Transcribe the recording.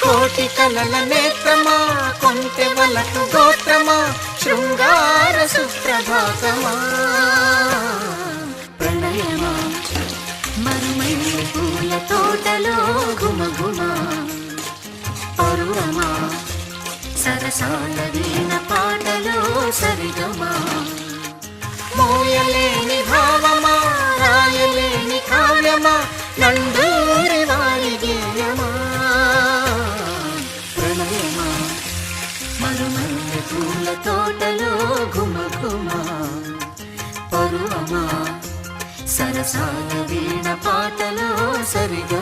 కోటి కలల నేత్రమా కొంటె వలకు గోత్రమా శృంగార సుప్రభాతమా ప్రణయమా మరుమల్లి పూల తోటలో గుమగుమ పరువమా సరసాల వీణ పాటలో సరిగమా మోయలేని భావమా రాయలేని కావ్యమా నందూరి వారి గేయమా ప్రణయమా మరుమల్లి పూల తోటలో గుమగుమ పరువమా సరసాల వీణ పాటలో సరిగమా